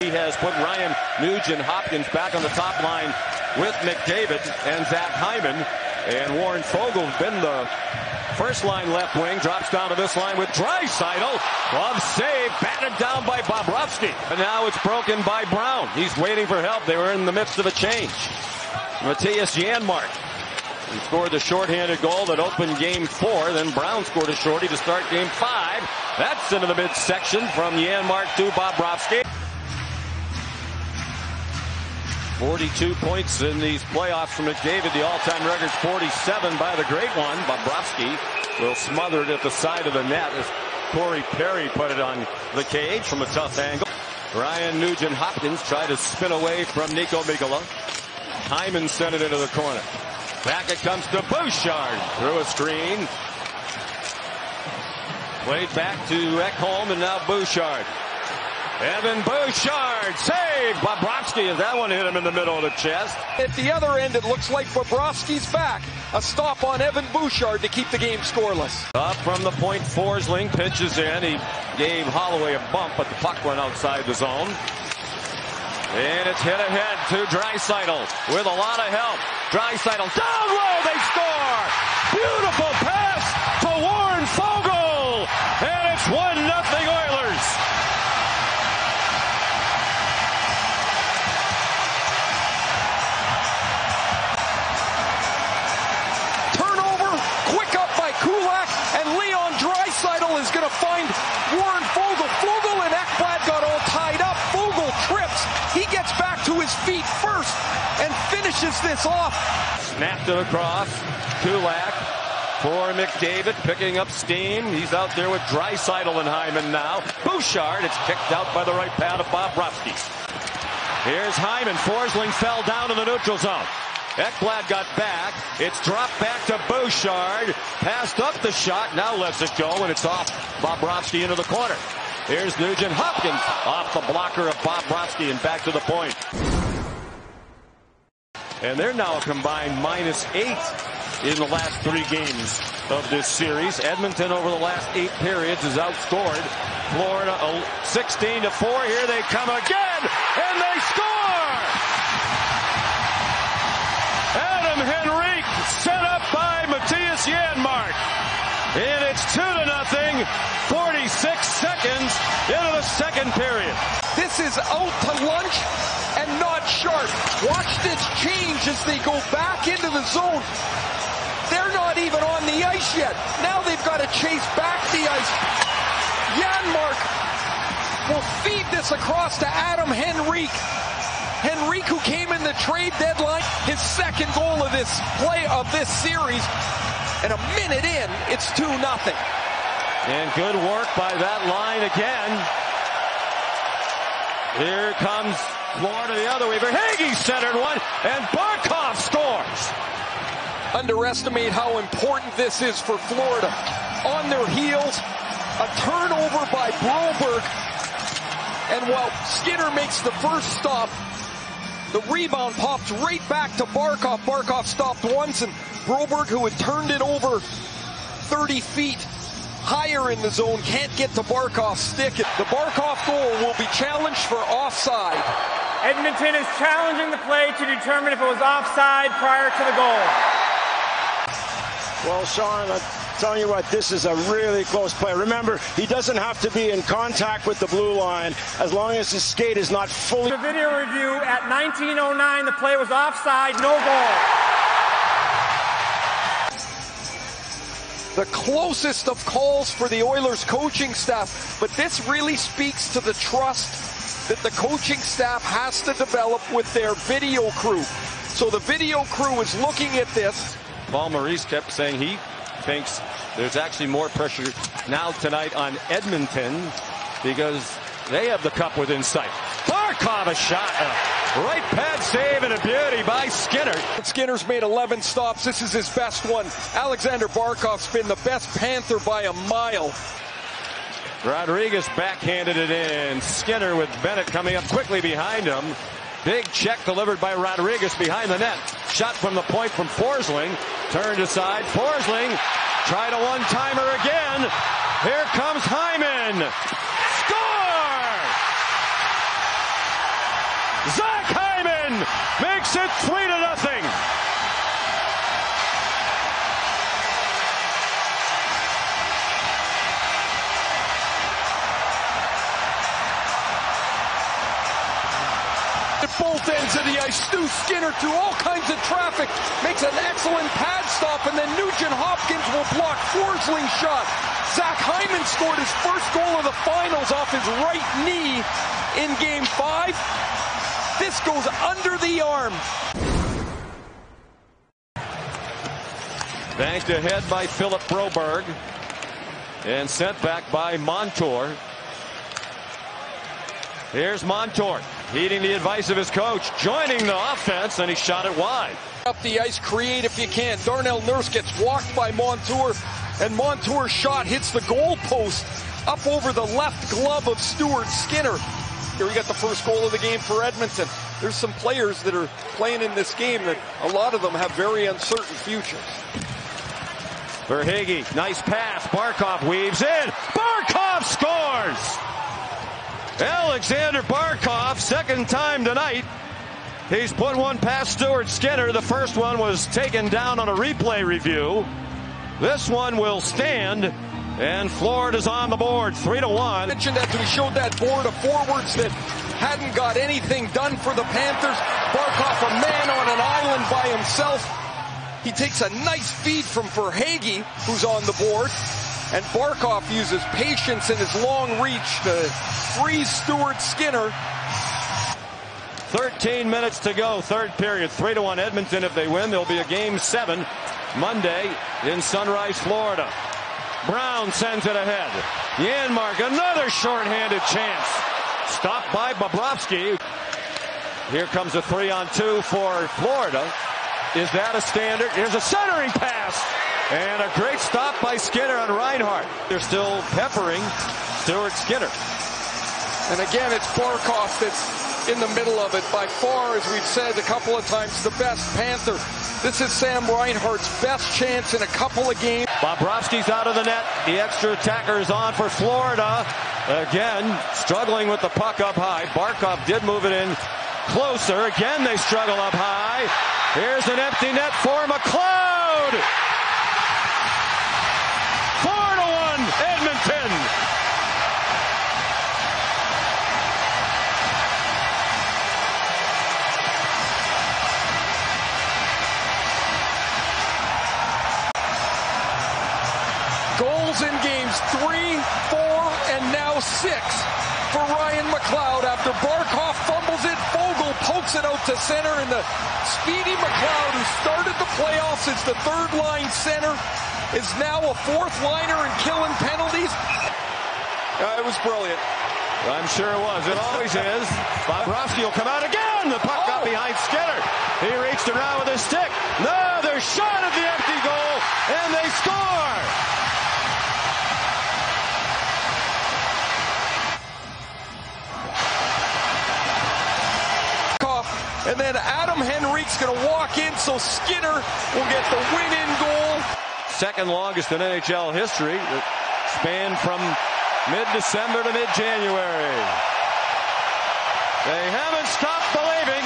He has put Ryan Nugent-Hopkins back on the top line with McDavid and Zach Hyman. And Warren Foegele has been the first line left wing. Drops down to this line with Draisaitl. Glove save, batted down by Bobrovsky. And now it's broken by Brown. He's waiting for help. They were in the midst of a change. Matthias Janmark. He scored the shorthanded goal that opened game 4. Then Brown scored a shorty to start game 5. That's into the midsection from Janmark to Bobrovsky. 42 points in these playoffs for McDavid. The all-time record's 47 by the great one. Bobrovsky will smother it at the side of the net as Corey Perry put it on the cage from a tough angle. Ryan Nugent-Hopkins tried to spin away from Nico Mikkola. Hyman sent it into the corner. Back it comes to Bouchard through a screen. Played back to Ekholm and now Bouchard. Evan Bouchard, save! Bobrovsky, as that one hit him in the middle of the chest. At the other end, it looks like Bobrovsky's back. A stop on Evan Bouchard to keep the game scoreless. Up from the point, Forsling pitches in. He gave Holloway a bump, but the puck went outside the zone. And it's hit ahead to Draisaitl with a lot of help. Draisaitl down low, they score! Beautiful pass to Warren Foegele! And it's 1-0 Oilers! Is going to find Warren Foegele. Foegele and Ekblad got all tied up. Foegele trips. He gets back to his feet first and finishes this off. Snapped it across. Kulak for McDavid, picking up steam. He's out there with Draisaitl and Hyman now. Bouchard, it's kicked out by the right pad of Bobrovsky. Here's Hyman. Forsling fell down in the neutral zone. Ekblad got back. It's dropped back to Bouchard. Passed up the shot. Now lets it go, and it's off Bobrovsky into the corner. Here's Nugent-Hopkins off the blocker of Bobrovsky and back to the point. And they're now a combined -8 in the last 3 games of this series. Edmonton over the last 8 periods has outscored Florida 16-4. Here they come again, and they score! Henrique set up by Matthias Janmark. And it's 2-0, 46 seconds into the second period. This is out to lunch and not sharp. Watch this change as they go back into the zone. They're not even on the ice yet. Now they've got to chase back the ice. Janmark will feed this across to Adam Henrique. Henrique, who came in the trade deadline, his second goal of this series, and a minute in, it's 2-0. And good work by that line again. Here comes Florida the other way. Verhaeghe centered one, and Barkov scores. Underestimate how important this is for Florida. On their heels, a turnover by Broberg, and while Skinner makes the first stop, the rebound pops right back to Barkov. Barkov stopped once, and Broberg, who had turned it over 30 feet higher in the zone, can't get to Barkov's stick. The Barkov goal will be challenged for offside. Edmonton is challenging the play to determine if it was offside prior to the goal. Well, Sean, I'm telling you what, this is a really close play. Remember, he doesn't have to be in contact with the blue line as long as his skate is not fully... The video review at 19:09, the play was offside, no goal. The closest of calls for the Oilers coaching staff, but this really speaks to the trust that the coaching staff has to develop with their video crew. So the video crew is looking at this. Paul Maurice kept saying he thinks there's actually more pressure now tonight on Edmonton because they have the cup within sight. Barkov a shot, a right pad save and a beauty by Skinner. Skinner's made 11 stops. This is his best one. Alexander Barkov's been the best Panther by a mile. Rodriguez backhanded it in. Skinner with Bennett coming up quickly behind him. Big check delivered by Rodriguez behind the net. Shot from the point from Forsling. Turned aside. Forsling tried a one-timer again. Here comes Hyman. Score! makes it 3-0. At both ends of the ice, Stu Skinner through all kinds of traffic makes an excellent pad stop, and then Nugent Hopkins will block Forsling's shot. Zach Hyman scored his first goal of the finals off his right knee in Game 5. This goes under the arm. Banked ahead by Philip Broberg and sent back by Montour. Here's Montour, heeding the advice of his coach, joining the offense, and he shot it wide. Up the ice, create if you can. Darnell Nurse gets walked by Montour, and Montour's shot hits the goal post up over the left glove of Stuart Skinner. Here we got the first goal of the game for Edmonton. There's some players that are playing in this game that a lot of them have very uncertain futures. Verhaeghe, nice pass. Barkov weaves in. Barkov scores! Alexander Barkov, second time tonight. He's put one past Stuart Skinner. The first one was taken down on a replay review. This one will stand, and Florida's on the board, 3-1. Mentioned that we showed that board of forwards that hadn't got anything done for the Panthers. Barkov, a man on an island by himself. He takes a nice feed from Verhaeghe, who's on the board. And Barkov uses patience in his long reach to freeze Stuart Skinner. 13 minutes to go, third period. 3-1 Edmonton. If they win, there'll be a Game 7 Monday in Sunrise, Florida. Brown sends it ahead. Janmark, another shorthanded chance. Stopped by Bobrovsky. Here comes a 3-on-2 for Florida. Is that a standard? Here's a centering pass. And a great stop by Skinner on Reinhart. They're still peppering Stuart Skinner. And again, it's Barkov that's in the middle of it. By far, as we've said a couple of times, the best Panther. This is Sam Reinhart's best chance in a couple of games. Bobrovsky's out of the net. The extra attacker is on for Florida. Again, struggling with the puck up high. Barkov did move it in closer. Again, they struggle up high. Here's an empty net for McLeod. 4-1 Edmonton. Goals in games 3, 4, and now 6 for Ryan McLeod after Barkov fumbles it. Fogle pokes it out to center, and the speedy McLeod, who started the playoffs as the third-line center, is now a fourth-liner and killing penalties. It was brilliant. I'm sure it was. It always is. Bobrovsky will come out again. The puck got behind Skinner. He reached around with his stick. Another shot at the empty goal, and they score. And then Adam Henrique's going to walk in, so Skinner will get the win-in goal. Second longest in NHL history. It spanned from mid-December to mid-January. They haven't stopped believing.